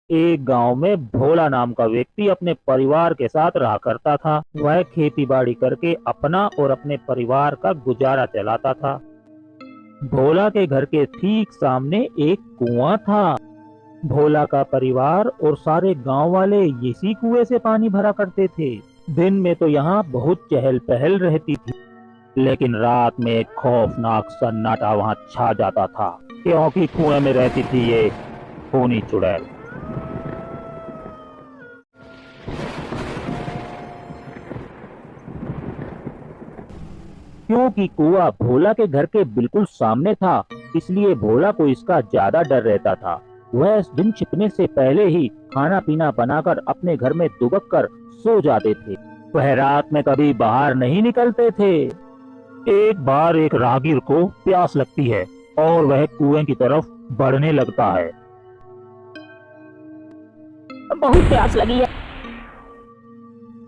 एक गांव में भोला नाम का व्यक्ति अपने परिवार के साथ रहा करता था। वह खेती बाड़ी करके अपना और अपने परिवार का गुजारा चलाता था। भोला के घर के ठीक सामने एक कुआं था। भोला का परिवार और सारे गांव वाले इसी कुएं से पानी भरा करते थे। दिन में तो यहाँ बहुत चहल पहल रहती थी, लेकिन रात में एक खौफनाक सन्नाटा वहाँ छा जाता था, क्योंकि कुएं में रहती थी ये खूनी चुड़ैल। क्योंकि कुआं भोला के घर के बिल्कुल सामने था, इसलिए भोला को इसका ज्यादा डर रहता था। वह दिन छिपने से पहले ही खाना पीना बनाकर अपने घर में दुबक कर सो जाते थे। वह रात में कभी बाहर नहीं निकलते थे। एक बार एक राहगीर को प्यास लगती है और वह कुएं की तरफ बढ़ने लगता है। बहुत प्यास लगी है।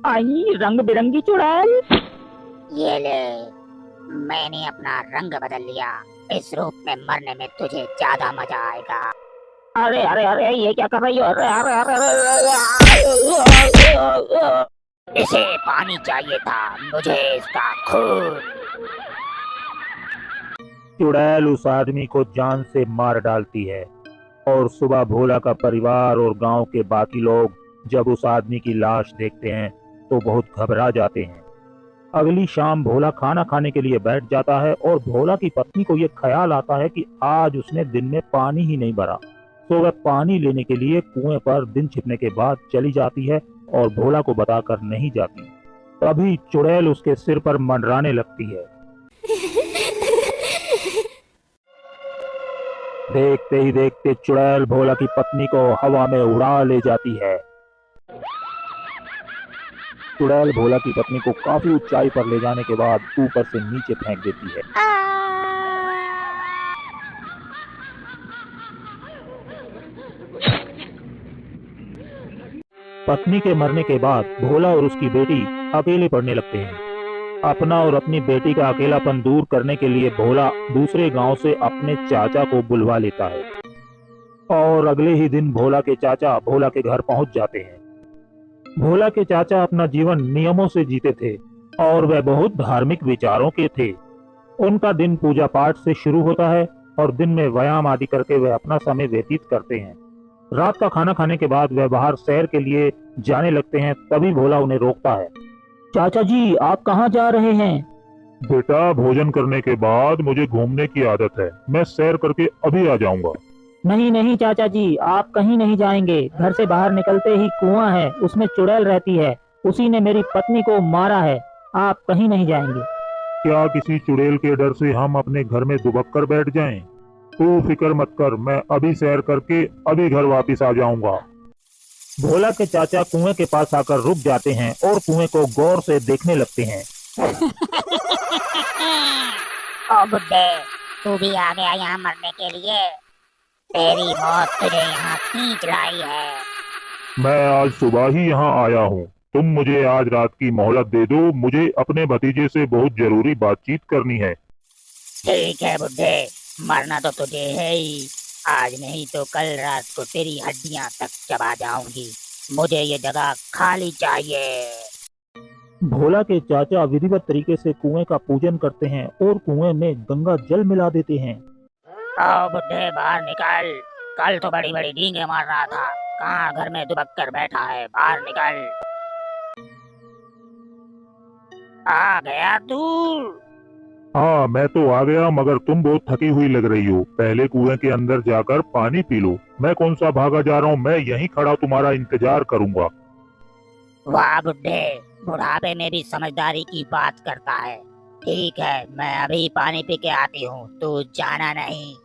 आई रंग बिरंगी चुड़ैल। ये ले, मैंने अपना रंग बदल लिया। इस रूप में मरने में तुझे ज्यादा मजा आएगा। अरे अरे अरे, ये क्या कर रही हो? अरे अरे अरे अरे। इसे पानी चाहिए था, मुझे इसका खून। चुड़ैल उस आदमी को जान से मार डालती है और सुबह भोला का परिवार और गांव के बाकी लोग जब उस आदमी की लाश देखते हैं तो बहुत घबरा जाते हैं। अगली शाम भोला खाना खाने के लिए बैठ जाता है और भोला की पत्नी को यह ख्याल आता है कि आज उसने दिन में पानी ही नहीं भरा। तो वह पानी लेने के लिए कुएं पर दिन छिपने के बाद चली जाती है और भोला को बताकर नहीं जाती। तभी चुड़ैल उसके सिर पर मंडराने लगती है। देखते ही देखते चुड़ैल भोला की पत्नी को हवा में उड़ा ले जाती है। चुड़ैल भोला की पत्नी को काफी ऊंचाई पर ले जाने के बाद ऊपर से नीचे फेंक देती है। पत्नी के मरने के बाद भोला और उसकी बेटी अकेले पड़ने लगते हैं। अपना और अपनी बेटी का अकेलापन दूर करने के लिए भोला दूसरे गांव से अपने चाचा को बुलवा लेता है और अगले ही दिन भोला के चाचा भोला के घर पहुंच जाते हैं। भोला के चाचा अपना जीवन नियमों से जीते थे और वह बहुत धार्मिक विचारों के थे। उनका दिन पूजा पाठ से शुरू होता है और दिन में व्यायाम आदि करके वह अपना समय व्यतीत करते हैं। रात का खाना खाने के बाद वह बाहर सैर के लिए जाने लगते हैं। तभी भोला उन्हें रोकता है। चाचा जी, आप कहाँ जा रहे हैं? बेटा, भोजन करने के बाद मुझे घूमने की आदत है। मैं सैर करके अभी आ जाऊंगा। नहीं नहीं चाचा जी, आप कहीं नहीं जाएंगे। घर से बाहर निकलते ही कुआं है, उसमें चुड़ैल रहती है। उसी ने मेरी पत्नी को मारा है। आप कहीं नहीं जाएंगे। क्या किसी चुड़ैल के डर से हम अपने घर में दुबक कर बैठ जाएं? तू फिक्र मत कर, मैं अभी सैर करके अभी घर वापस आ जाऊंगा। भोला के चाचा कुएं के पास आकर रुक जाते हैं और कुएं को गौर से देखने लगते हैं। ओ बुड्ढे, तू भी आ गया यहाँ मरने के लिए? तेरी मौत तुझे यहाँ खींच लाई है। मैं आज सुबह ही यहाँ आया हूँ। तुम मुझे आज रात की मोहलत दे दो। मुझे अपने भतीजे से बहुत जरूरी बातचीत करनी है। ठीक है बुड्ढे, मरना तो तुझे है ही। आज नहीं तो कल रात को तेरी हड्डियां तक चबा जाऊंगी। मुझे ये जगह खाली चाहिए। भोला के चाचा विधिवत तरीके से कुएं का पूजन करते हैं और कुएं में गंगा जल मिला देते हैं। आओ बुड्ढे, बाहर निकल। कल तो बड़ी बड़ी डींगे मार रहा था, कहाँ घर में दुबक कर बैठा है? बाहर निकल। आ गया तू? हाँ, मैं तो आ गया, मगर तुम बहुत थकी हुई लग रही हो। पहले कुएं के अंदर जाकर पानी पी लो। मैं कौन सा भागा जा रहा हूँ, मैं यहीं खड़ा तुम्हारा इंतजार करूंगा। वाह बुड्ढे, बुढ़ापे में भी समझदारी की बात करता है। ठीक है, मैं अभी पानी पी के आती हूँ, तू जाना नहीं।